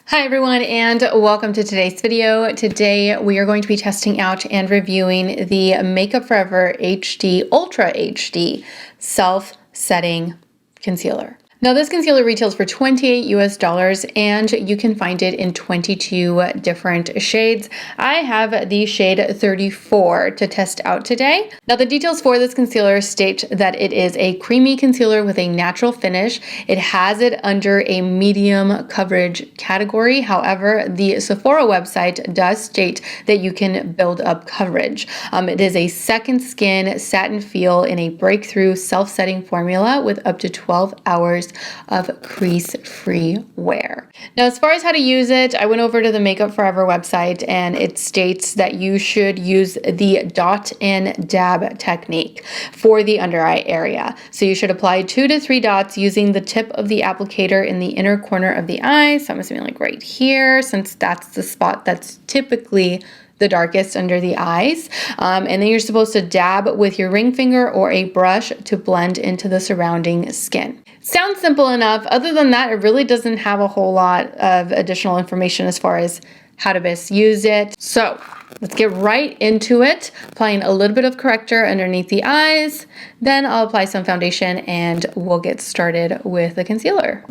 Hi everyone, and welcome to today's video. Today we are going to be testing out and reviewing the Makeup Forever HD Ultra HD Self-Setting Concealer. Now this concealer retails for $28 US and you can find it in 22 different shades. I have the shade 34 to test out today. Now the details for this concealer state that it is a creamy concealer with a natural finish. It has it under a medium coverage category. However, the Sephora website does state that you can build up coverage. It is a second skin satin feel in a breakthrough self-setting formula with up to 12 hours of crease-free wear. Now, as far as how to use it, I went over to the Makeup Forever website and it states that you should use the dot and dab technique for the under eye area. So you should apply 2 to 3 dots using the tip of the applicator in the inner corner of the eye. So I'm assuming like right here, since that's the spot that's typically the darkest under the eyes. And then you're supposed to dab with your ring finger or a brush to blend into the surrounding skin. Sounds simple enough. Other than that, it really doesn't have a whole lot of additional information as far as how to best use it. So let's get right into it. Applying a little bit of corrector underneath the eyes. Then I'll apply some foundation and we'll get started with the concealer.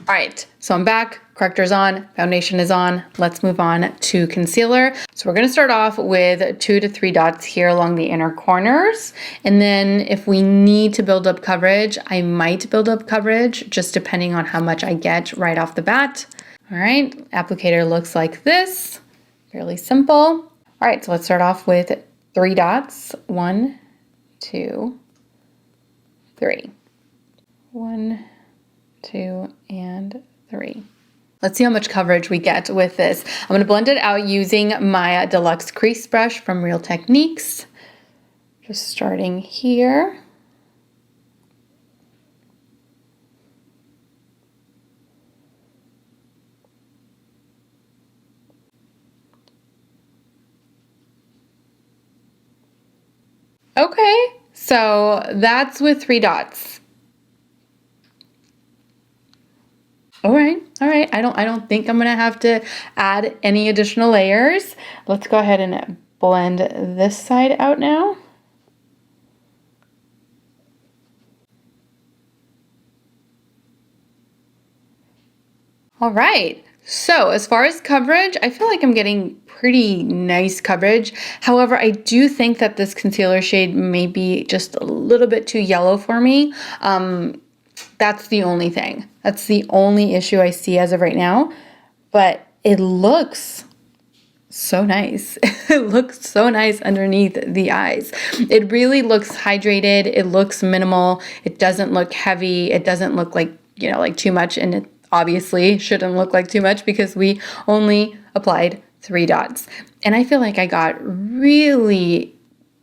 All right, so I'm back, corrector's on, foundation is on. Let's move on to concealer. So we're gonna start off with 2 to 3 dots here along the inner corners. And then if we need to build up coverage, I might build up coverage just depending on how much I get right off the bat. All right, applicator looks like this, fairly simple. All right, so let's start off with 3 dots. 1, 2, 3. 1, 2, and 3. Let's see how much coverage we get with this. I'm going to blend it out using my Deluxe Crease Brush from Real Techniques. Just starting here. Okay, so that's with 3 dots. All right. I don't think I'm gonna have to add any additional layers. Let's go ahead and blend this side out now. All right. So as far as coverage, I feel like I'm getting pretty nice coverage. However, I do think that this concealer shade may be just a little bit too yellow for me. That's the only thing. That's the only issue I see as of right now. But it looks so nice. It looks so nice underneath the eyes. It really looks hydrated. It looks minimal. It doesn't look heavy. It doesn't look like, like too much. And it obviously shouldn't look like too much because we only applied 3 dots. And I feel like I got really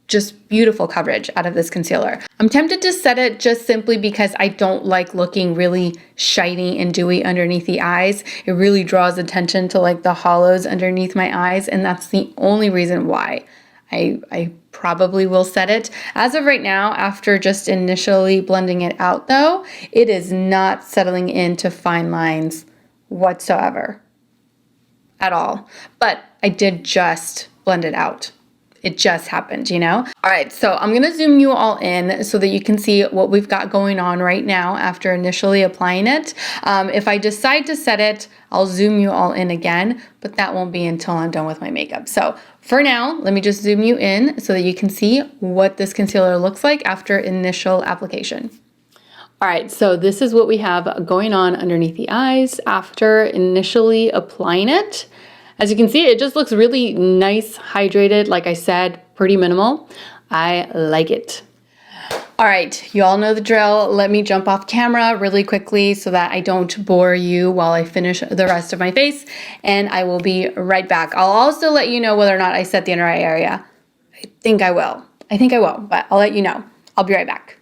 just beautiful coverage out of this concealer. I'm tempted to set it just simply because I don't like looking really shiny and dewy underneath the eyes. It really draws attention to like the hollows underneath my eyes, and that's the only reason why I probably will set it. As of right now, after just initially blending it out though, it is not settling into fine lines whatsoever at all. But I did just blend it out. It just happened, All right, so I'm gonna zoom you all in so that you can see what we've got going on right now after initially applying it. If I decide to set it, I'll zoom you all in again, but that won't be until I'm done with my makeup. So for now, let me just zoom you in so that you can see what this concealer looks like after initial application. All right, so this is what we have going on underneath the eyes after initially applying it. As you can see, it just looks really nice, hydrated, like I said, pretty minimal. I like it. All right, you all know the drill. Let me jump off camera really quickly so that I don't bore you while I finish the rest of my face, and I will be right back. I'll also let you know whether or not I set the under eye area. I think I will, but I'll let you know. I'll be right back.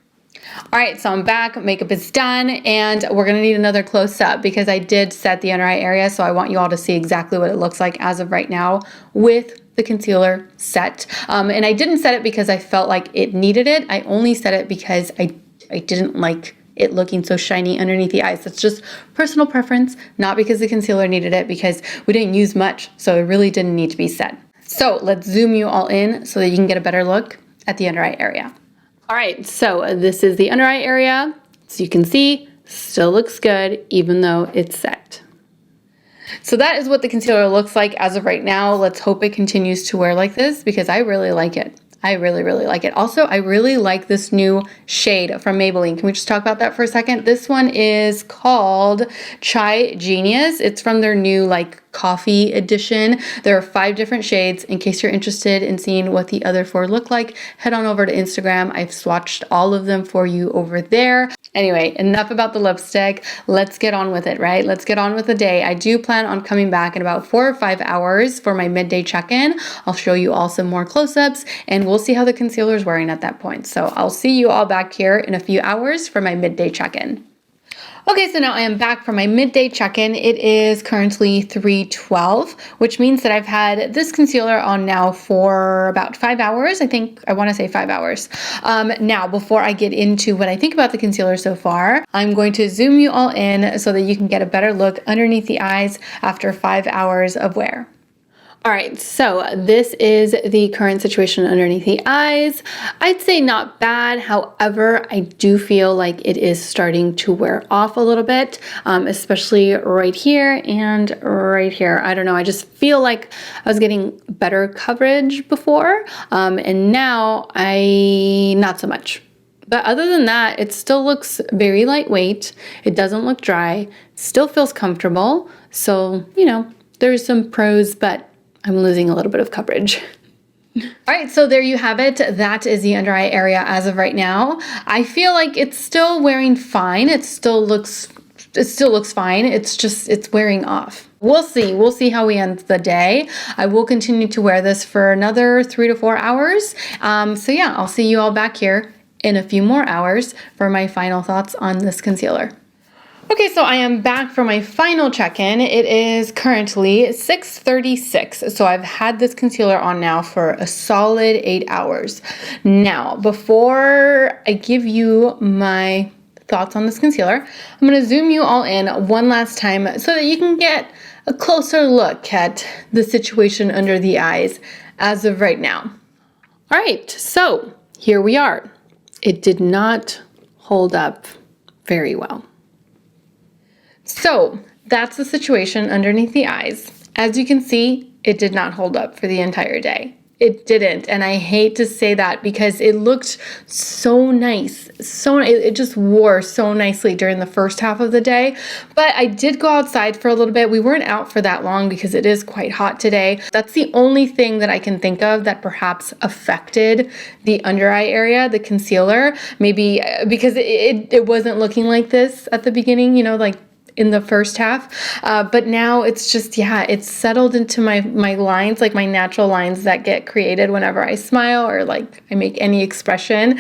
All right, so I'm back, makeup is done, and we're gonna need another close-up because I did set the under eye area, so I want you all to see exactly what it looks like as of right now with the concealer set. And I didn't set it because I felt like it needed it. I only set it because I didn't like it looking so shiny underneath the eyes. That's just personal preference, not because the concealer needed it, because we didn't use much, so it really didn't need to be set. So let's zoom you all in so that you can get a better look at the under eye area. All right, so this is the under eye area. So you can see, still looks good even though it's set. So that is what the concealer looks like as of right now. Let's hope it continues to wear like this because I really like it. I really, really like it. Also, I really like this new shade from Maybelline. Can we just talk about that for a second? This one is called Chai Genius. It's from their new coffee edition. There are 5 different shades. In case you're interested in seeing what the other 4 look like, head on over to Instagram. I've swatched all of them for you over there. Anyway, enough about the lipstick. Let's get on with it, right? Let's get on with the day. I do plan on coming back in about 4 or 5 hours for my midday check-in. I'll show you all some more close-ups and we'll see how the concealer is wearing at that point. So I'll see you all back here in a few hours for my midday check-in. Okay, so now I am back for my midday check-in. It is currently 3:12, which means that I've had this concealer on now for about 5 hours. I want to say 5 hours. Now, before I get into what I think about the concealer so far, I'm going to zoom you all in so that you can get a better look underneath the eyes after 5 hours of wear. All right, so this is the current situation underneath the eyes. I'd say not bad. However, I do feel like it is starting to wear off a little bit, especially right here and right here. I don't know. I just feel like I was getting better coverage before, and now not so much. But other than that, it still looks very lightweight. It doesn't look dry. Still feels comfortable. So, there's some pros, but I'm losing a little bit of coverage. All right, so there you have it. That is the under eye area as of right now. I feel like it's still wearing fine. It still looks fine. It's wearing off. We'll see. We'll see how we end the day. I will continue to wear this for another 3 to 4 hours. So yeah, I'll see you all back here in a few more hours for my final thoughts on this concealer. Okay, so I am back for my final check-in. It is currently 6:36, so I've had this concealer on now for a solid 8 hours. Now, before I give you my thoughts on this concealer, I'm going to zoom you all in one last time so that you can get a closer look at the situation under the eyes as of right now. All right, so here we are. It did not hold up very well. So that's the situation underneath the eyes. As you can see, it did not hold up for the entire day. It didn't, and I hate to say that because it looked so nice. It just wore so nicely during the first half of the day. But I did go outside for a little bit. We weren't out for that long because it is quite hot today. That's the only thing that I can think of that perhaps affected the under eye area, the concealer. Maybe because it wasn't looking like this at the beginning, in the first half, but now it's just, it's settled into my lines, like my natural lines that get created whenever I smile or I make any expression.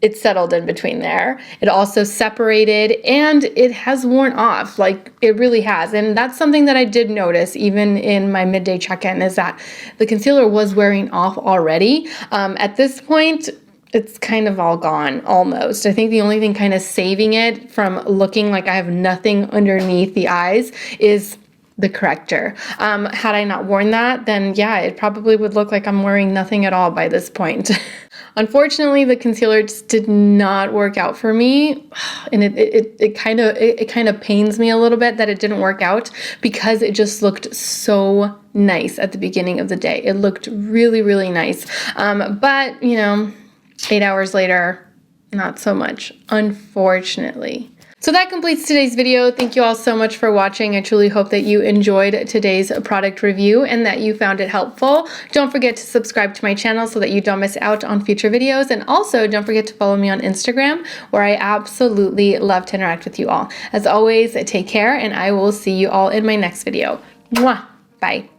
It's settled in between there. It also separated and it has worn off, it really has. And that's something that I did notice even in my midday check-in, is that the concealer was wearing off already. At this point, it's kind of all gone, almost. I think the only thing kind of saving it from looking like I have nothing underneath the eyes is the corrector. Had I not worn that, then it probably would look like I'm wearing nothing at all by this point. Unfortunately, the concealer just did not work out for me, and it kind of pains me a little bit that it didn't work out because it just looked so nice at the beginning of the day. It looked really, really nice. But 8 hours later, not so much, unfortunately. So that completes today's video. Thank you all so much for watching. I truly hope that you enjoyed today's product review and that you found it helpful. Don't forget to subscribe to my channel so that you don't miss out on future videos. And also don't forget to follow me on Instagram, where I absolutely love to interact with you all. As always, take care, and I will see you all in my next video. Mwah! Bye.